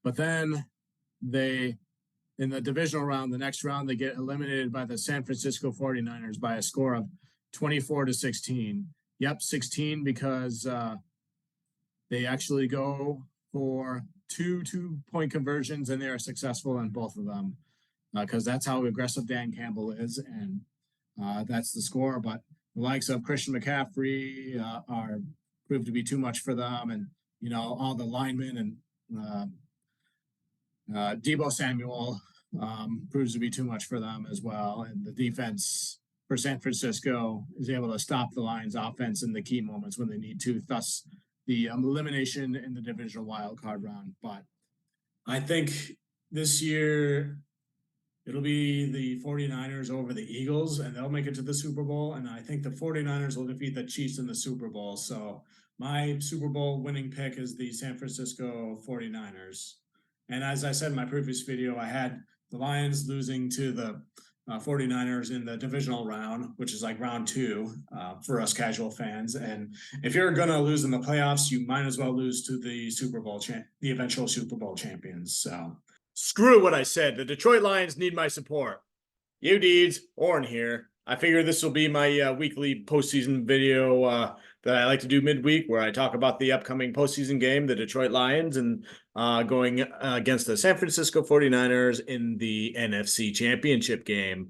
But then they, in the divisional round, the next round, they get eliminated by the San Francisco 49ers by a score of 24-16. Yep, 16 because they actually go for two 2-point conversions and they are successful in both of them because that's how aggressive Dan Campbell is, and that's the score. But the likes of Christian McCaffrey are proved to be too much for them, and all the linemen and Debo Samuel proves to be too much for them as well. And the defense for San Francisco is able to stop the Lions offense in the key moments when they need to, thus the elimination in the divisional wild card round. But I think this year it'll be the 49ers over the Eagles, and they'll make it to the Super Bowl. And I think the 49ers will defeat the Chiefs in the Super Bowl. So my Super Bowl winning pick is the San Francisco 49ers. And as I said in my previous video, I had the Lions losing to the 49ers in the divisional round, which is like round 2 for us casual fans. And if you're going to lose in the playoffs, you might as well lose to the Super Bowl the eventual Super Bowl champions. So screw what I said. The Detroit Lions need my support. You deeds, Orrin here. I figure this will be my weekly postseason video that I like to do midweek, where I talk about the upcoming postseason game, the Detroit Lions, and going against the San Francisco 49ers in the NFC Championship game.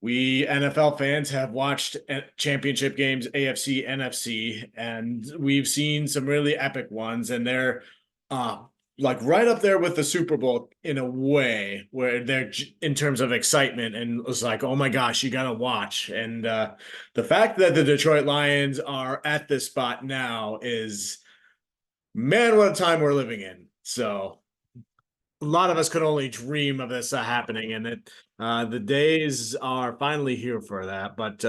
We NFL fans have watched championship games, AFC, NFC, and we've seen some really epic ones, and they're like right up there with the Super Bowl in a way, where they're in terms of excitement, and it was like, oh my gosh, you gotta watch. And the fact that the Detroit Lions are at this spot now is, man, what a time we're living in. So a lot of us could only dream of this happening, and the days are finally here for that. But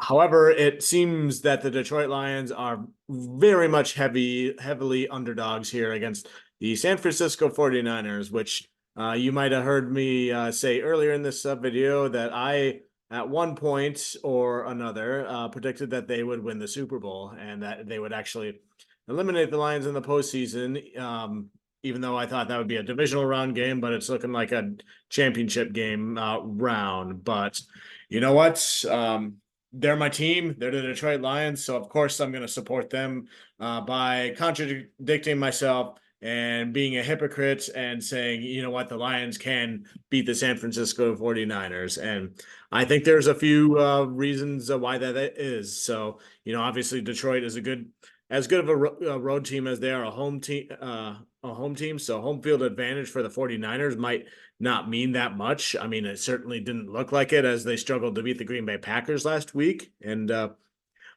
however, it seems that the Detroit Lions are very much heavily underdogs here against the San Francisco 49ers, which you might have heard me say earlier in this video that I, at one point or another, predicted that they would win the Super Bowl and that they would actually eliminate the Lions in the postseason. Even though I thought that would be a divisional round game, but it's looking like a championship game round. But you know what? They're my team. They're the Detroit Lions. So, of course, I'm going to support them by contradicting myself and being a hypocrite and saying, you know what, the Lions can beat the San Francisco 49ers. And I think there's a few reasons why that is. So, obviously Detroit is as good of a road team as they are a home team. So home field advantage for the 49ers might not mean that much. I mean, it certainly didn't look like it, as they struggled to beat the Green Bay Packers last week. And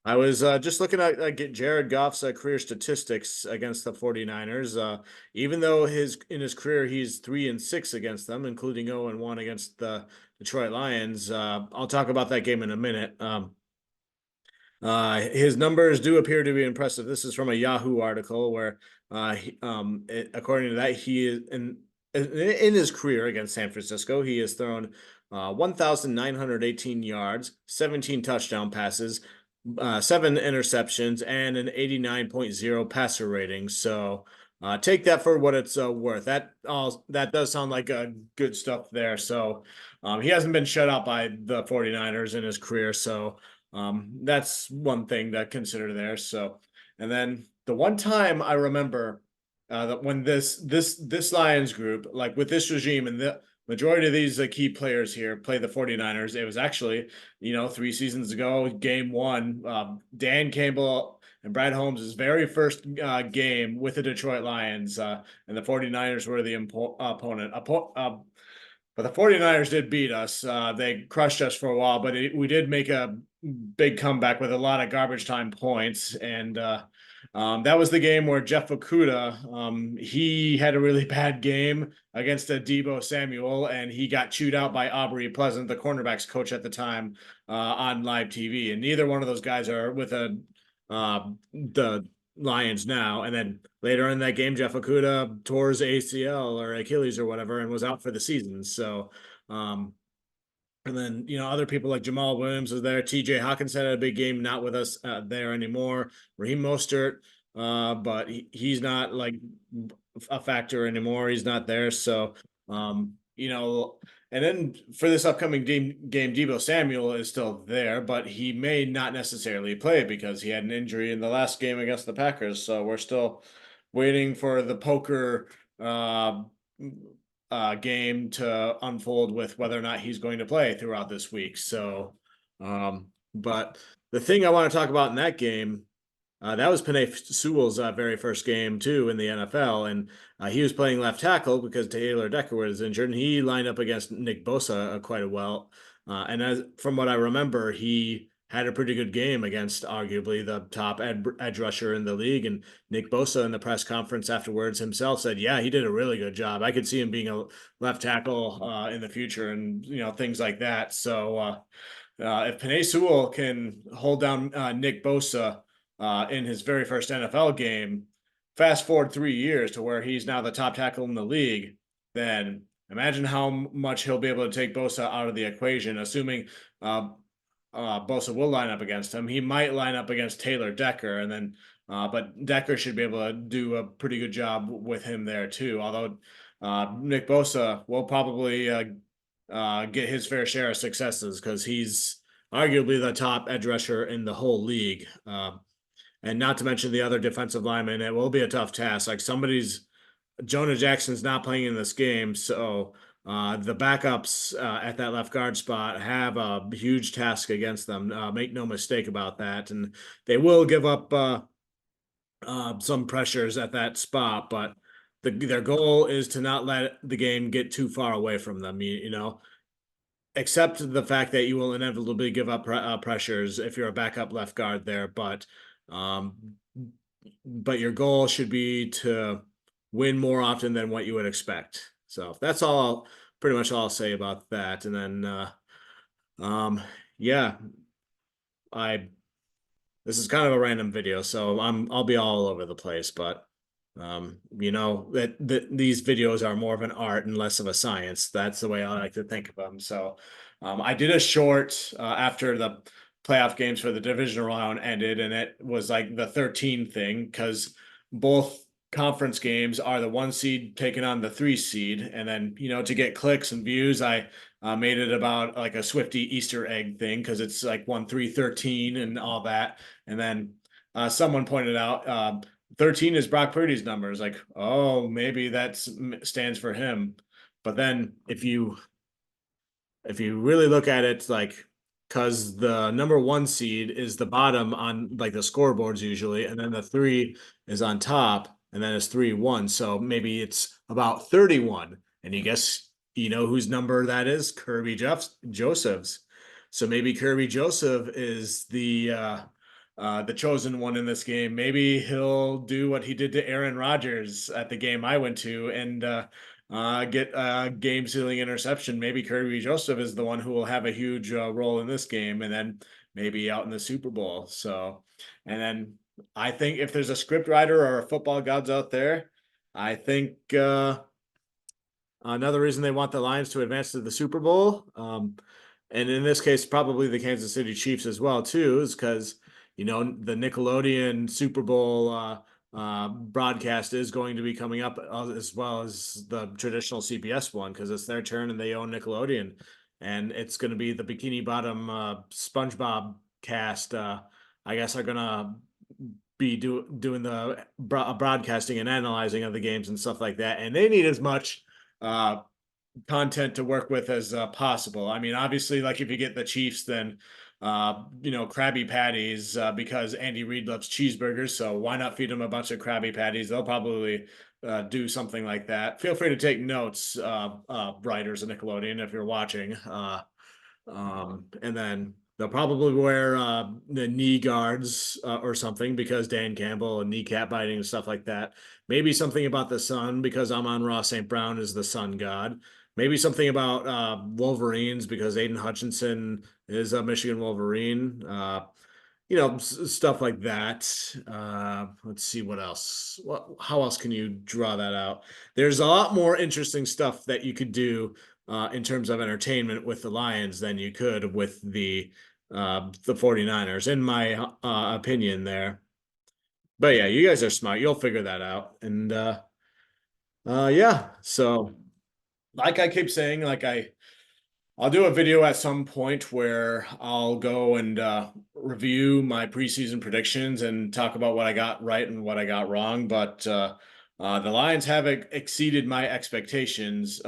I was just looking at Jared Goff's career statistics against the 49ers. Even though in his career he's 3-6 against them, including 0-1 against the Detroit Lions. I'll talk about that game in a minute. His numbers do appear to be impressive. This is from a Yahoo article where, according to that, he is in his career against San Francisco, he has thrown 1,918 yards, 17 touchdown passes, 7 interceptions, and an 89.0 passer rating. So take that for what it's worth. That does sound like good stuff there. So he hasn't been shut out by the 49ers in his career. So that's one thing to consider there. So, and then the one time I remember that when this Lions group, like with this regime and the majority of these key players here play the 49ers, it was actually, 3 seasons ago, game 1, Dan Campbell and Brad Holmes' very first game with the Detroit Lions, and the 49ers were the opponent. But the 49ers did beat us. They crushed us for a while, but we did make a big comeback with a lot of garbage time points. And that was the game where Jeff Okudah, he had a really bad game against Debo Samuel, and he got chewed out by Aubrey Pleasant, the cornerbacks coach at the time, on live TV. And neither one of those guys are with the Lions now. And then later in that game, Jeff Okudah tore his ACL or Achilles or whatever and was out for the season. So, and then, other people like Jamal Williams was there. TJ Hawkinson had a big game, not with us there anymore. Raheem Mostert but he's not like a factor anymore. He's not there. So, you know, and then for this upcoming game, Debo Samuel is still there, but he may not necessarily play because he had an injury in the last game against the Packers. So we're still waiting for the poker uh, game to unfold with whether or not he's going to play throughout this week. So, but the thing I want to talk about in that game, that was Penei Sewell's very first game too in the NFL, and he was playing left tackle because Taylor Decker was injured, and he lined up against Nick Bosa quite a well. And as from what I remember, he had a pretty good game against arguably the top edge rusher in the league. And Nick Bosa in the press conference afterwards himself said, "Yeah, he did a really good job. I could see him being a left tackle in the future, and things like that." So. If Penei Sewell can hold down Nick Bosa in his very first NFL game, fast forward 3 years to where he's now the top tackle in the league, then imagine how much he'll be able to take Bosa out of the equation, assuming uh, Bosa will line up against him. He might line up against Taylor Decker, and then but Decker should be able to do a pretty good job with him there too. Although Nick Bosa will probably get his fair share of successes because he's arguably the top edge rusher in the whole league. And not to mention the other defensive linemen, it will be a tough task. Like Jonah Jackson's not playing in this game, so the backups at that left guard spot have a huge task against them. Make no mistake about that, and they will give up some pressures at that spot, but their goal is to not let the game get too far away from them. Except the fact that you will inevitably give up pressures if you're a backup left guard there, um, but your goal should be to win more often than what you would expect. So that's pretty much all I'll say about that. And then, um, yeah, I this is kind of a random video, so I'll be all over the place, but that these videos are more of an art and less of a science. That's the way I like to think of them. So I did a short after the playoff games for the divisional round ended, and it was like the 13 thing because both conference games are the 1 seed taking on the 3 seed, and then to get clicks and views, I made it about like a Swifty Easter egg thing because it's like 1-3-13 and all that. And then someone pointed out 13 is Brock Purdy's numbers. Like, oh, maybe that stands for him. But then if you really look at it, like, because the number 1 seed is the bottom on like the scoreboards usually, and then the 3 is on top, and then it's 3-1. So maybe it's about 31. And you guess whose number that is? Joseph's. So maybe Kirby Joseph is the chosen one in this game. Maybe he'll do what he did to Aaron Rodgers at the game I went to and get a game sealing interception. Maybe Kirby Joseph is the one who will have a huge role in this game and then maybe out in the Super Bowl. So, and then I think if there's a script writer or a football gods out there, I think another reason they want the Lions to advance to the Super Bowl, and in this case, probably the Kansas City Chiefs as well too, is because the Nickelodeon Super Bowl broadcast is going to be coming up as well as the traditional CBS one because it's their turn and they own Nickelodeon, and it's going to be the Bikini Bottom SpongeBob cast. I guess are gonna be doing the broadcasting and analyzing of the games and stuff like that, and they need as much uh, content to work with as possible. I mean, obviously, like if you get the Chiefs, then Krabby Patties because Andy Reid loves cheeseburgers. So why not feed them a bunch of Krabby Patties? They'll probably do something like that. Feel free to take notes, writers of Nickelodeon, if you're watching. And then they'll probably wear the knee guards or something because Dan Campbell and kneecap biting and stuff like that. Maybe something about the sun because Amon-Ra St. Brown is the sun god. Maybe something about Wolverines because Aiden Hutchinson is a Michigan Wolverine. Stuff like that. Let's see what else. How else can you draw that out? There's a lot more interesting stuff that you could do in terms of entertainment with the Lions than you could with the 49ers, in my opinion there. But yeah, you guys are smart. You'll figure that out. And yeah. So like I keep saying, I'll do a video at some point where I'll go and review my preseason predictions and talk about what I got right and what I got wrong. But the Lions have exceeded my expectations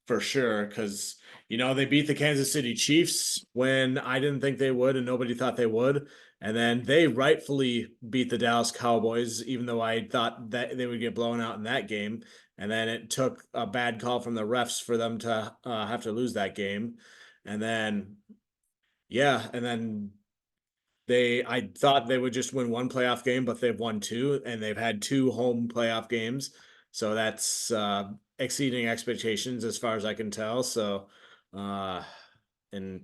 for sure, because they beat the Kansas City Chiefs when I didn't think they would and nobody thought they would. And then they rightfully beat the Dallas Cowboys, even though I thought that they would get blown out in that game. And then it took a bad call from the refs for them to have to lose that game. And then, yeah, and then I thought they would just win one playoff game, but they've won two, and they've had two home playoff games. So that's exceeding expectations as far as I can tell. So, and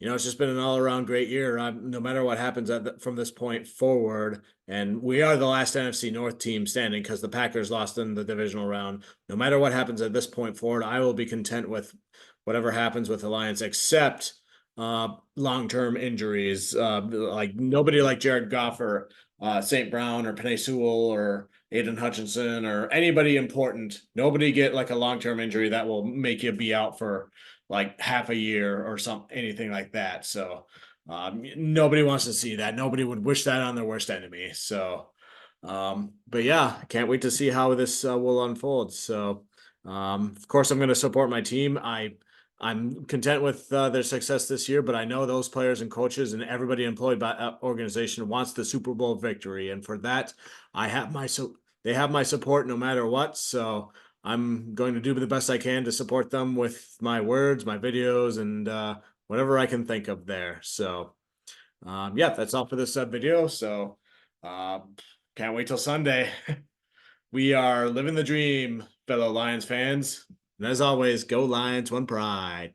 it's just been an all-around great year. No matter what happens from this point forward, and we are the last NFC North team standing because the Packers lost in the divisional round. No matter what happens at this point forward, I will be content with whatever happens with the Lions, except long-term injuries. Like nobody like Jared Goff or St. Brown or Penei Sewell or Aiden Hutchinson or anybody important. Nobody get like a long-term injury that will make you be out for like half a year or anything like that. So nobody wants to see that. Nobody would wish that on their worst enemy. So, but yeah, I can't wait to see how this will unfold. So, of course, I'm going to support my team. I'm content with their success this year, but I know those players and coaches and everybody employed by that organization wants the Super Bowl victory, and for that, they have my support no matter what. So I'm going to do the best I can to support them with my words, my videos, and whatever I can think of there. So yeah, that's all for this video. So uh, can't wait till Sunday. We are living the dream, fellow Lions fans. And as always, go Lions, one pride.